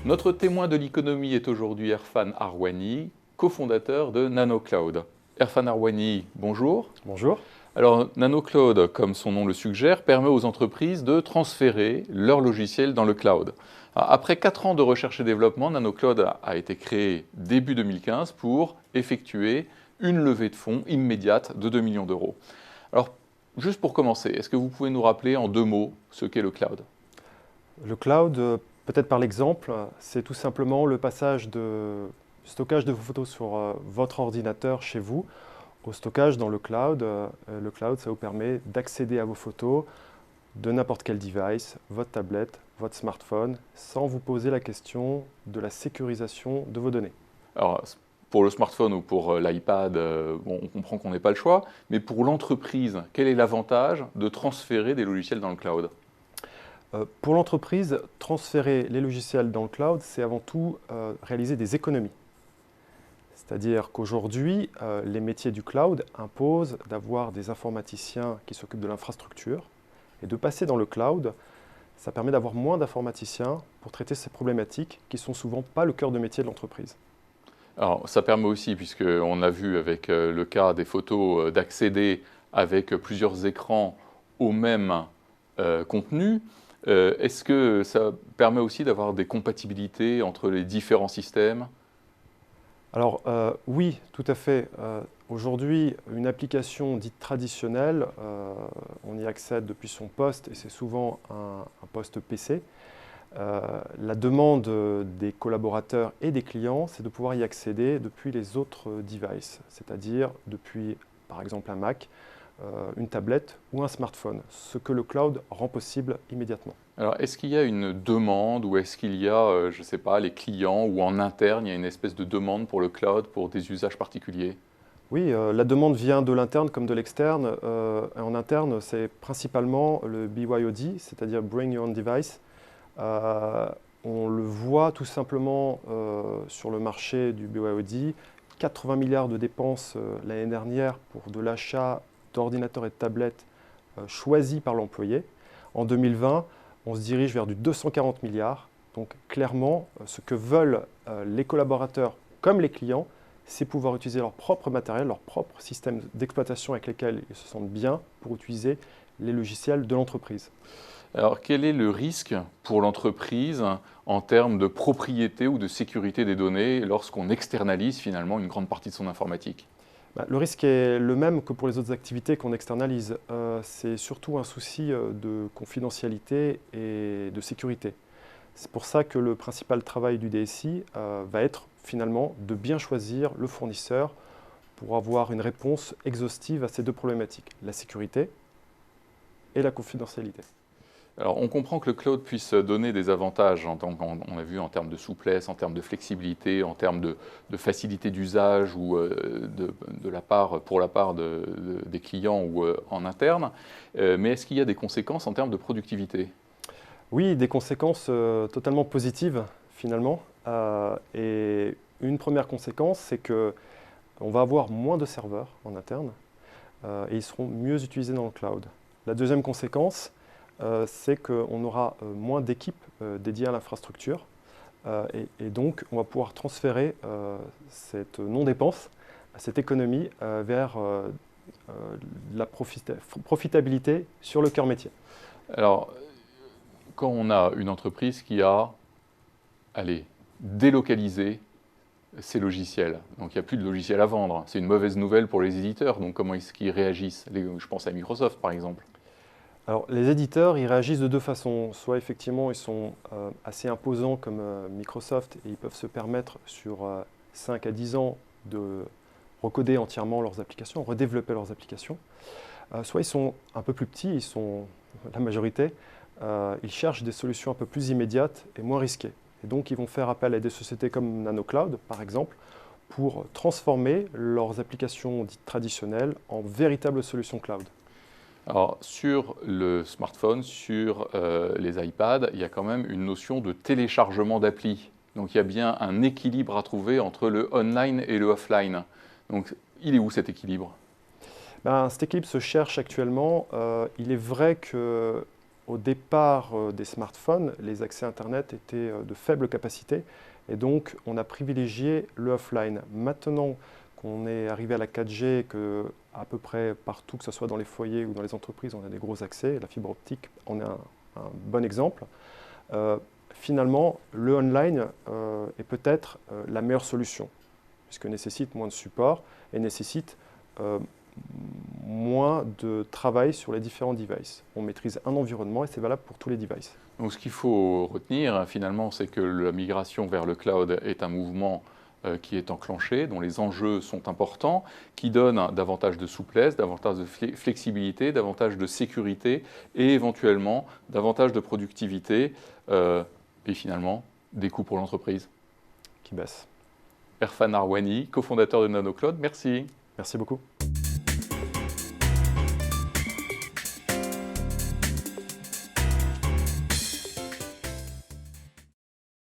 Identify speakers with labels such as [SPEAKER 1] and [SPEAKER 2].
[SPEAKER 1] Notre témoin de l'économie est aujourd'hui Erfan Arwani, cofondateur de NanoCloud. Erfan Arwani, bonjour.
[SPEAKER 2] Bonjour.
[SPEAKER 1] Alors, NanoCloud, comme son nom le suggère, permet aux entreprises de transférer leur logiciel dans le cloud. Après 4 ans de recherche et développement, NanoCloud a été créé début 2015 pour effectuer une levée de fonds immédiate de 2 millions d'euros. Alors, juste pour commencer, est-ce que vous pouvez nous rappeler en 2 mots ce qu'est le cloud ?
[SPEAKER 2] Le cloud, peut-être par l'exemple, c'est tout simplement le passage de stockage de vos photos sur votre ordinateur chez vous au stockage dans le cloud. Le cloud, ça vous permet d'accéder à vos photos de n'importe quel device, votre tablette, votre smartphone, sans vous poser la question de la sécurisation de vos données.
[SPEAKER 1] Alors, pour le smartphone ou pour l'iPad, on comprend qu'on n'ait pas le choix, mais pour l'entreprise, quel est l'avantage de transférer des logiciels dans le cloud ?
[SPEAKER 2] Pour l'entreprise, transférer les logiciels dans le cloud, c'est avant tout réaliser des économies. C'est-à-dire qu'aujourd'hui, les métiers du cloud imposent d'avoir des informaticiens qui s'occupent de l'infrastructure. Et de passer dans le cloud, ça permet d'avoir moins d'informaticiens pour traiter ces problématiques qui ne sont souvent pas le cœur de métier de l'entreprise.
[SPEAKER 1] Alors, ça permet aussi, puisqu'on a vu avec le cas des photos, d'accéder avec plusieurs écrans au même contenu. Est-ce que ça permet aussi d'avoir des compatibilités entre les différents systèmes ?
[SPEAKER 2] Alors oui, tout à fait. Aujourd'hui, une application dite traditionnelle, on y accède depuis son poste et c'est souvent un poste PC. La demande des collaborateurs et des clients, c'est de pouvoir y accéder depuis les autres devices, c'est-à-dire depuis par exemple un Mac, une tablette ou un smartphone, ce que le cloud rend possible immédiatement.
[SPEAKER 1] Alors, est-ce qu'il y a une demande ou est-ce qu'il y a, je ne sais pas, les clients ou en interne, il y a une espèce de demande pour le cloud pour des usages particuliers ?
[SPEAKER 2] Oui, la demande vient de l'interne comme de l'externe. En interne, c'est principalement le BYOD, c'est-à-dire Bring Your Own Device. On le voit tout simplement sur le marché du BYOD, 80 milliards de dépenses l'année dernière pour de l'achat d'ordinateurs et de tablettes choisis par l'employé. En 2020, on se dirige vers du 240 milliards. Donc clairement, ce que veulent les collaborateurs comme les clients, c'est pouvoir utiliser leur propre matériel, leur propre système d'exploitation avec lesquels ils se sentent bien pour utiliser les logiciels de l'entreprise.
[SPEAKER 1] Alors, quel est le risque pour l'entreprise en termes de propriété ou de sécurité des données lorsqu'on externalise finalement une grande partie de son informatique ?
[SPEAKER 2] Le risque est le même que pour les autres activités qu'on externalise. C'est surtout un souci de confidentialité et de sécurité. C'est pour ça que le principal travail du DSI va être finalement de bien choisir le fournisseur pour avoir une réponse exhaustive à ces deux problématiques, la sécurité et la confidentialité.
[SPEAKER 1] Alors, on comprend que le cloud puisse donner des avantages, on a vu en termes de souplesse, en termes de flexibilité, en termes de facilité d'usage ou pour la part des clients ou en interne. Mais est-ce qu'il y a des conséquences en termes de productivité ?
[SPEAKER 2] Oui, des conséquences totalement positives finalement. Et une première conséquence, c'est qu'on va avoir moins de serveurs en interne et ils seront mieux utilisés dans le cloud. La deuxième conséquence, c'est qu'on aura moins d'équipes dédiées à l'infrastructure et donc on va pouvoir transférer cette non-dépense, cette économie vers la profitabilité sur le cœur métier.
[SPEAKER 1] Alors, quand on a une entreprise qui a, délocalisé ses logiciels, donc il n'y a plus de logiciels à vendre, c'est une mauvaise nouvelle pour les éditeurs, donc comment est-ce qu'ils réagissent ? Je pense à Microsoft par exemple.
[SPEAKER 2] Alors, les éditeurs, ils réagissent de deux façons. Soit effectivement, ils sont assez imposants comme Microsoft et ils peuvent se permettre sur 5 à 10 ans de recoder entièrement leurs applications, redévelopper leurs applications. Soit ils sont un peu plus petits, ils sont la majorité, ils cherchent des solutions un peu plus immédiates et moins risquées. Et donc, ils vont faire appel à des sociétés comme NanoCloud, par exemple, pour transformer leurs applications dites traditionnelles en véritables solutions cloud.
[SPEAKER 1] Alors, sur le smartphone, sur les iPads, il y a quand même une notion de téléchargement d'appli. Donc, il y a bien un équilibre à trouver entre le online et le offline. Donc, il est où cet équilibre ?
[SPEAKER 2] Cet équilibre se cherche actuellement. Il est vrai que au départ des smartphones, les accès Internet étaient de faible capacité et donc on a privilégié le offline. Maintenant qu'on est arrivé à la 4G, que à peu près partout, que ce soit dans les foyers ou dans les entreprises, on a des gros accès, la fibre optique en est un bon exemple. Finalement, le online est peut-être la meilleure solution, puisque nécessite moins de support et nécessite moins de travail sur les différents devices. On maîtrise un environnement et c'est valable pour tous les devices.
[SPEAKER 1] Donc ce qu'il faut retenir finalement, c'est que la migration vers le cloud est un mouvement qui est enclenché, dont les enjeux sont importants, qui donne davantage de souplesse, davantage de flexibilité, davantage de sécurité et éventuellement davantage de productivité et finalement des coûts pour l'entreprise.
[SPEAKER 2] Qui baisse.
[SPEAKER 1] Erfan Arwani, cofondateur de NanoCloud, merci.
[SPEAKER 2] Merci beaucoup.